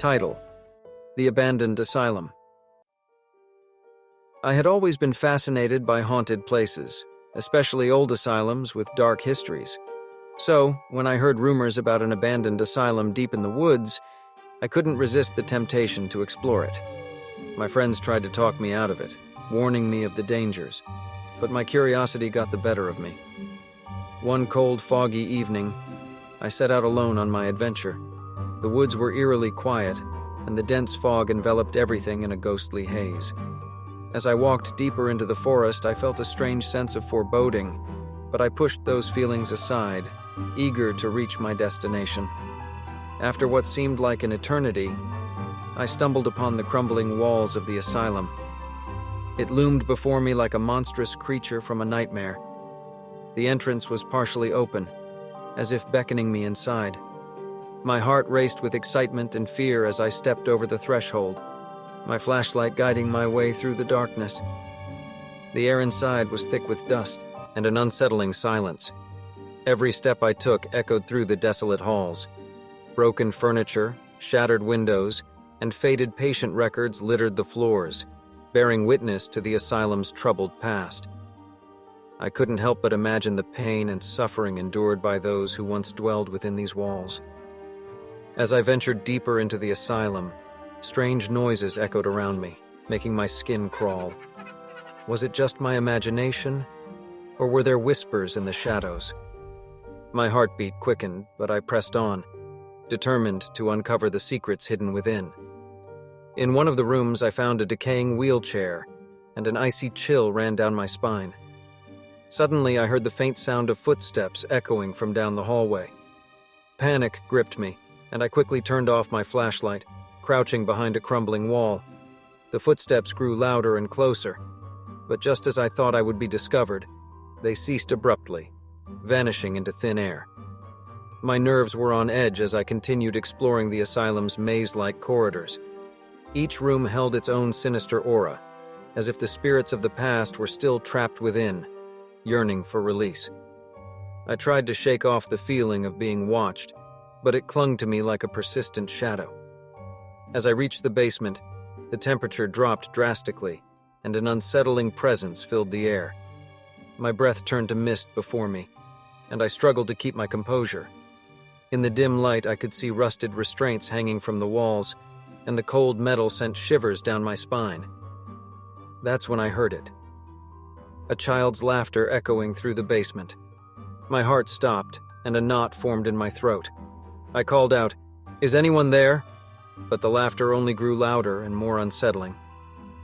Title: The Abandoned Asylum. I had always been fascinated by haunted places, especially old asylums with dark histories. So, when I heard rumors about an abandoned asylum deep in the woods, I couldn't resist the temptation to explore it. My friends tried to talk me out of it, warning me of the dangers, but my curiosity got the better of me. One cold, foggy evening, I set out alone on my adventure. The woods were eerily quiet, and the dense fog enveloped everything in a ghostly haze. As I walked deeper into the forest, I felt a strange sense of foreboding, but I pushed those feelings aside, eager to reach my destination. After what seemed like an eternity, I stumbled upon the crumbling walls of the asylum. It loomed before me like a monstrous creature from a nightmare. The entrance was partially open, as if beckoning me inside. My heart raced with excitement and fear as I stepped over the threshold, my flashlight guiding my way through the darkness. The air inside was thick with dust and an unsettling silence. Every step I took echoed through the desolate halls. Broken furniture, shattered windows, and faded patient records littered the floors, bearing witness to the asylum's troubled past. I couldn't help but imagine the pain and suffering endured by those who once dwelled within these walls. As I ventured deeper into the asylum, strange noises echoed around me, making my skin crawl. Was it just my imagination, or were there whispers in the shadows? My heartbeat quickened, but I pressed on, determined to uncover the secrets hidden within. In one of the rooms, I found a decaying wheelchair, and an icy chill ran down my spine. Suddenly, I heard the faint sound of footsteps echoing from down the hallway. Panic gripped me, and I quickly turned off my flashlight, crouching behind a crumbling wall. The footsteps grew louder and closer, but just as I thought I would be discovered, they ceased abruptly, vanishing into thin air. My nerves were on edge as I continued exploring the asylum's maze-like corridors. Each room held its own sinister aura, as if the spirits of the past were still trapped within, yearning for release. I tried to shake off the feeling of being watched, but it clung to me like a persistent shadow. As I reached the basement, the temperature dropped drastically, and an unsettling presence filled the air. My breath turned to mist before me, and I struggled to keep my composure. In the dim light, I could see rusted restraints hanging from the walls, and the cold metal sent shivers down my spine. That's when I heard it. A child's laughter echoing through the basement. My heart stopped, and a knot formed in my throat. I called out, "Is anyone there?" But the laughter only grew louder and more unsettling.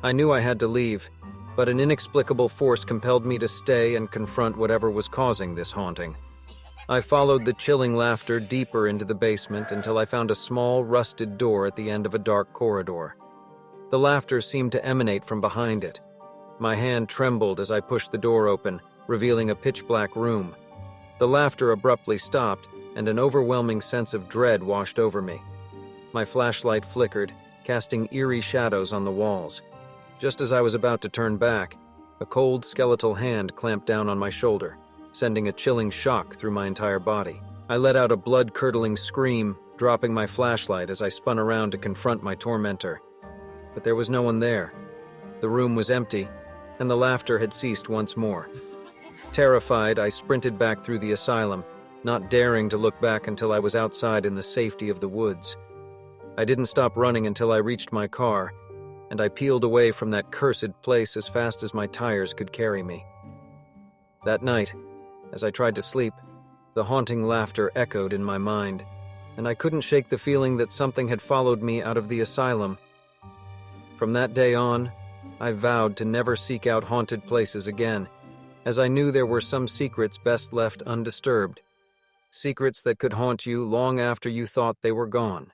I knew I had to leave, but an inexplicable force compelled me to stay and confront whatever was causing this haunting. I followed the chilling laughter deeper into the basement until I found a small, rusted door at the end of a dark corridor. The laughter seemed to emanate from behind it. My hand trembled as I pushed the door open, revealing a pitch-black room. The laughter abruptly stopped, and an overwhelming sense of dread washed over me. My flashlight flickered, casting eerie shadows on the walls. Just as I was about to turn back, a cold, skeletal hand clamped down on my shoulder, sending a chilling shock through my entire body. I let out a blood-curdling scream, dropping my flashlight as I spun around to confront my tormentor. But there was no one there. The room was empty, and the laughter had ceased once more. Terrified, I sprinted back through the asylum, not daring to look back until I was outside in the safety of the woods. I didn't stop running until I reached my car, and I peeled away from that cursed place as fast as my tires could carry me. That night, as I tried to sleep, the haunting laughter echoed in my mind, and I couldn't shake the feeling that something had followed me out of the asylum. From that day on, I vowed to never seek out haunted places again, as I knew there were some secrets best left undisturbed. Secrets that could haunt you long after you thought they were gone.